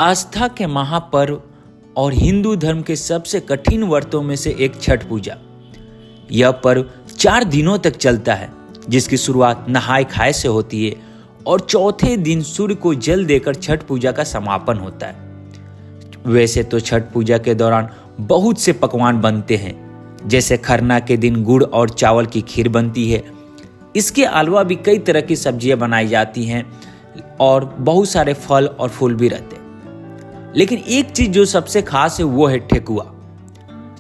आस्था के महापर्व और हिंदू धर्म के सबसे कठिन व्रतों में से एक छठ पूजा। यह पर्व 4 दिनों तक चलता है, जिसकी शुरुआत नहाय खाए से होती है और चौथे दिन सूर्य को जल देकर छठ पूजा का समापन होता है। वैसे तो छठ पूजा के दौरान बहुत से पकवान बनते हैं, जैसे खरना के दिन गुड़ और चावल की खीर बनती है। इसके अलावा भी कई तरह की सब्जियां बनाई जाती हैं और बहुत सारे फल और फूल भी रहते हैं। लेकिन एक चीज जो सबसे खास है वो है ठेकुआ।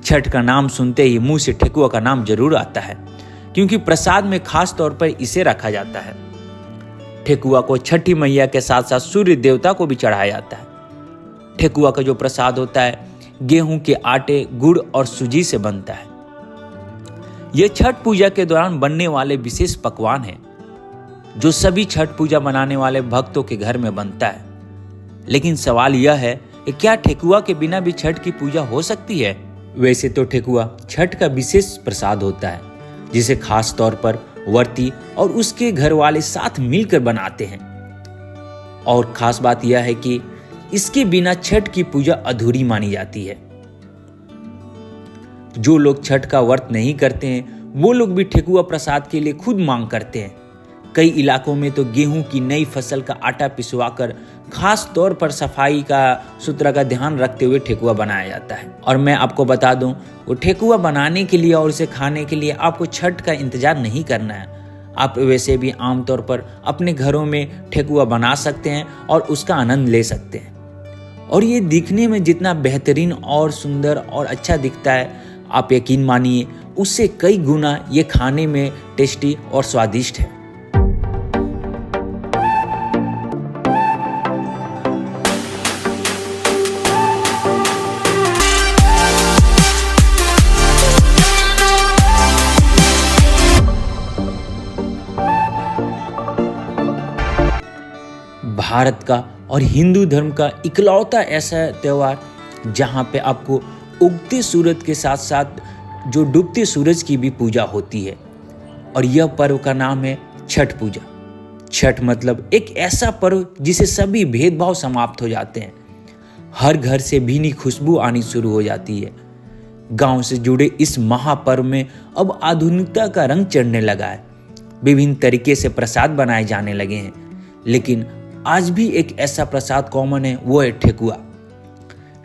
छठ का नाम सुनते ही मुंह से ठेकुआ का नाम जरूर आता है, क्योंकि प्रसाद में खास तौर पर इसे रखा जाता है। ठेकुआ को छठी मैया के साथ साथ सूर्य देवता को भी चढ़ाया जाता है। ठेकुआ का जो प्रसाद होता है गेहूं के आटे, गुड़ और सूजी से बनता है। यह छठ पूजा के दौरान बनने वाले विशेष पकवान है, जो सभी छठ पूजा मनाने वाले भक्तों के घर में बनता है। लेकिन सवाल यह है कि क्या ठेकुआ के बिना भी छठ की पूजा हो सकती है? वैसे तो ठेकुआ छठ का विशेष प्रसाद होता है, जिसे खास तौर पर व्रती और उसके घर वाले साथ मिलकर बनाते हैं। और खास बात यह है कि इसके बिना छठ की पूजा अधूरी मानी जाती है। जो लोग छठ का व्रत नहीं करते हैं, वो लोग भी ठेकुआ प्रसाद के लिए खुद मांग करते हैं। कई इलाकों में तो गेहूं की नई फसल का आटा पिसवाकर खास तौर पर सफाई का सुथरा का ध्यान रखते हुए ठेकुआ बनाया जाता है। और मैं आपको बता दूं, वो ठेकुआ बनाने के लिए और उसे खाने के लिए आपको छठ का इंतजार नहीं करना है। आप वैसे भी आमतौर पर अपने घरों में ठेकुआ बना सकते हैं और उसका आनंद ले सकते हैं। और ये दिखने में जितना बेहतरीन और सुंदर और अच्छा दिखता है, आप यकीन मानिए उससे कई गुना ये खाने में टेस्टी और स्वादिष्ट है। भारत का और हिंदू धर्म का इकलौता ऐसा त्योहार जहां पे आपको उगते सूरज के साथ साथ जो डूबते सूरज की भी पूजा होती है। और यह पर्व का नाम है छठ पूजा। छठ मतलब एक ऐसा पर्व जिसे सभी भेदभाव समाप्त हो जाते हैं। हर घर से भीनी खुशबू आनी शुरू हो जाती है। गांव से जुड़े इस महापर्व में अब आधुनिकता का रंग चढ़ने लगा है। विभिन्न तरीके से प्रसाद बनाए जाने लगे हैं, लेकिन आज भी एक ऐसा प्रसाद कॉमन है, वो है ठेकुआ।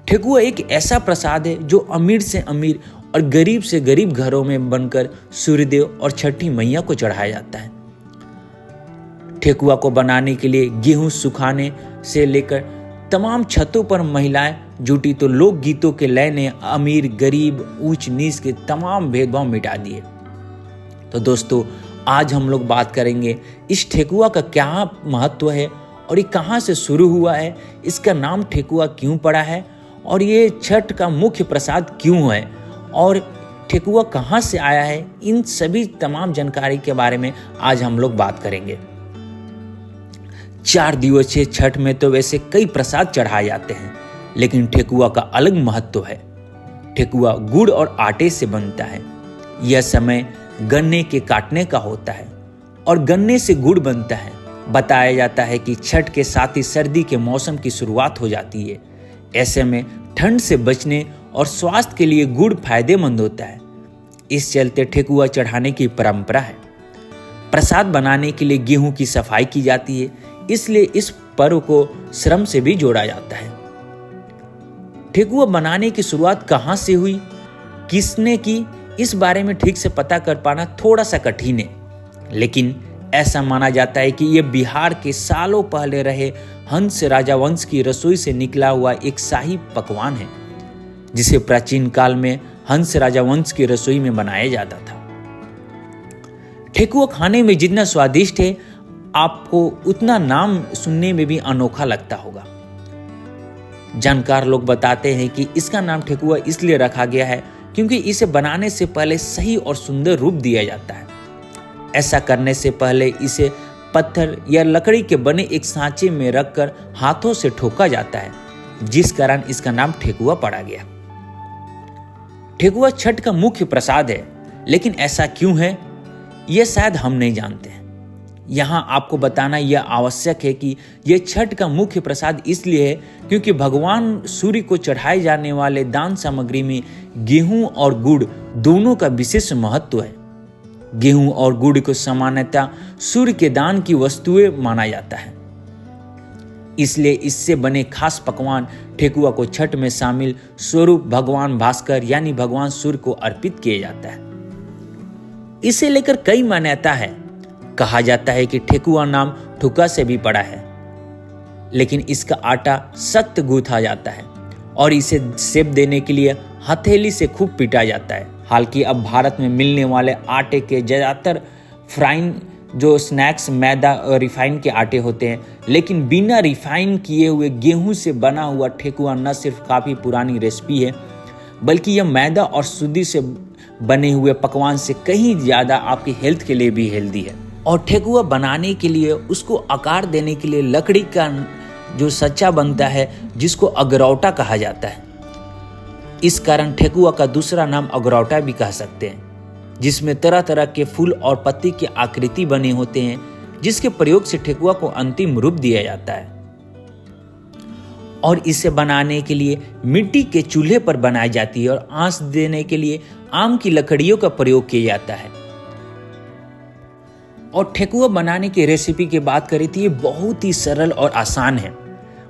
ठेकुआ एक ऐसा प्रसाद है जो अमीर से अमीर और गरीब से गरीब घरों में बनकर सूर्यदेव और छठी मैया को चढ़ाया जाता है। ठेकुआ को बनाने के लिए गेहूं सुखाने से लेकर तमाम छतों पर महिलाएं जुटी तो लोक गीतों के लय ने अमीर गरीब ऊंच नीच के तमाम भेदभाव मिटा दिए। तो दोस्तों, आज हम लोग बात करेंगे इस ठेकुआ का क्या महत्व है और ये कहाँ से शुरू हुआ है, इसका नाम ठेकुआ क्यों पड़ा है, और ये छठ का मुख्य प्रसाद क्यों है, और ठेकुआ कहाँ से आया है। इन सभी तमाम जानकारी के बारे में आज हम लोग बात करेंगे। 4 दिवसीय छठ में तो वैसे कई प्रसाद चढ़ाए जाते हैं, लेकिन ठेकुआ का अलग महत्व है। ठेकुआ गुड़ और आटे से बनता है। यह समय गन्ने के काटने का होता है और गन्ने से गुड़ बनता है। बताया जाता है कि छठ के साथ ही सर्दी के मौसम की शुरुआत हो जाती है। ऐसे में ठंड से बचने और स्वास्थ्य के लिए गुड़ फायदेमंद होता है। इस चलते ठेकुआ चढ़ाने की परंपरा है। प्रसाद बनाने के लिए गेहूं की सफाई की जाती है, इसलिए इस पर्व को श्रम से भी जोड़ा जाता है। ठेकुआ बनाने की शुरुआत कहां से हुई, किसने की, इस बारे में ठीक से पता कर पाना थोड़ा सा कठिन है। लेकिन ऐसा माना जाता है कि यह बिहार के सालों पहले रहे हंस राजा वंश की रसोई से निकला हुआ एक शाही पकवान है, जिसे प्राचीन काल में हंस राजा वंश की रसोई में बनाया जाता था। ठेकुआ खाने में जितना स्वादिष्ट है, आपको उतना नाम सुनने में भी अनोखा लगता होगा। जानकार लोग बताते हैं कि इसका नाम ठेकुआ इसलिए रखा गया है क्योंकि इसे बनाने से पहले सही और सुंदर रूप दिया जाता है। ऐसा करने से पहले इसे पत्थर या लकड़ी के बने एक सांचे में रखकर हाथों से ठोका जाता है, जिस कारण इसका नाम ठेकुआ पड़ा गया। ठेकुआ छठ का मुख्य प्रसाद है, लेकिन ऐसा क्यों है, यह शायद हम नहीं जानते हैं। यहाँ आपको बताना यह आवश्यक है कि यह छठ का मुख्य प्रसाद इसलिए है क्योंकि भगवान सूर्य को चढ़ाए जाने वाले दान सामग्री में गेहूं और गुड़ दोनों का विशेष महत्व है। गेहूं और गुड़ को सामान्यतः सूर्य के दान की वस्तुएं माना जाता है, इसलिए इससे बने खास पकवान ठेकुआ को छठ में शामिल स्वरूप भगवान भास्कर यानी भगवान सूर्य को अर्पित किया जाता है। इसे लेकर कई मान्यता है। कहा जाता है कि ठेकुआ नाम ठुका से भी पड़ा है, लेकिन इसका आटा सख्त गूंथा जाता है और इसे सेब देने के लिए हथेली से खूब पीटा जाता है। हालांकि अब भारत में मिलने वाले आटे के ज्यादातर फ्राइन जो स्नैक्स मैदा और रिफाइन के आटे होते हैं, लेकिन बिना रिफाइन किए हुए गेहूं से बना हुआ ठेकुआ न सिर्फ काफ़ी पुरानी रेसिपी है, बल्कि यह मैदा और सूजी से बने हुए पकवान से कहीं ज़्यादा आपकी हेल्थ के लिए भी हेल्दी है। और ठेकुआ बनाने के लिए उसको आकार देने के लिए लकड़ी का जो सच्चा बनता है जिसको अगरौटा कहा जाता है। इस कारण ठेकुआ का दूसरा नाम अगरौटा भी कह सकते हैं, जिसमें तरह तरह के फूल और पत्ती की आकृति बने होते हैं, जिसके प्रयोग से ठेकुआ को अंतिम रूप दिया जाता है। और इसे बनाने के लिए मिट्टी के चूल्हे पर बनाई जाती है और आंच देने के लिए आम की लकड़ियों का प्रयोग किया जाता है। और ठेकुआ बनाने की रेसिपी की बात करें तो ये बहुत ही सरल और आसान है,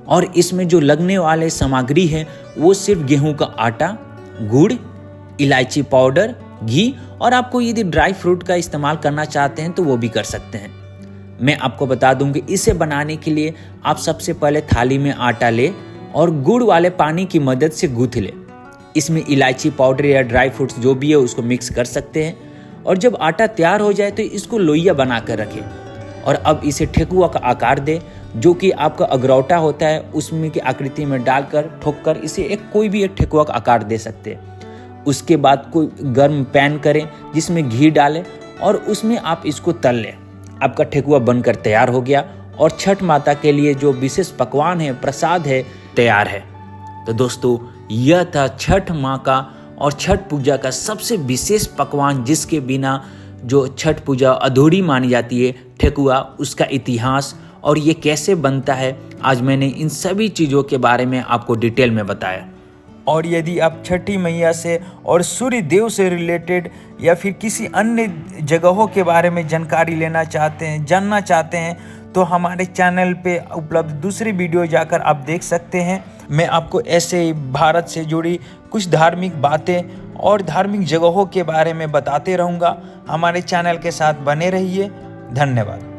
और इसमें जो लगने वाले सामग्री है वो सिर्फ गेहूं का आटा, गुड़, इलायची पाउडर, घी, और आपको यदि ड्राई फ्रूट का इस्तेमाल करना चाहते हैं तो वो भी कर सकते हैं। मैं आपको बता दूं कि इसे बनाने के लिए आप सबसे पहले थाली में आटा ले और गुड़ वाले पानी की मदद से गूंथ ले। इसमें इलायची पाउडर या ड्राई फ्रूट्स जो भी है उसको मिक्स कर सकते हैं, और जब आटा तैयार हो जाए तो इसको लोइया बना कर रखें। और अब इसे ठेकुआ का आकार दे, जो कि आपका अगरौटा होता है उसमें की आकृति में डालकर ठोक कर इसे कोई भी एक ठेकुआ का आकार दे सकते हैं। उसके बाद कोई गर्म पैन करें जिसमें घी डालें और उसमें आप इसको तल लें। आपका ठेकुआ बनकर तैयार हो गया और छठ माता के लिए जो विशेष पकवान है, प्रसाद है, तैयार है। तो दोस्तों, यह था छठ माँ का और छठ पूजा का सबसे विशेष पकवान, जिसके बिना जो छठ पूजा अधूरी मानी जाती है, ठेकुआ, उसका इतिहास और ये कैसे बनता है। आज मैंने इन सभी चीज़ों के बारे में आपको डिटेल में बताया। और यदि आप छठी मैया से और सूर्य देव से रिलेटेड या फिर किसी अन्य जगहों के बारे में जानकारी लेना चाहते हैं, जानना चाहते हैं, तो हमारे चैनल पे उपलब्ध दूसरी वीडियो जाकर आप देख सकते हैं। मैं आपको ऐसे ही भारत से जुड़ी कुछ धार्मिक बातें और धार्मिक जगहों के बारे में बताते रहूँगा। हमारे चैनल के साथ बने रहिए। धन्यवाद।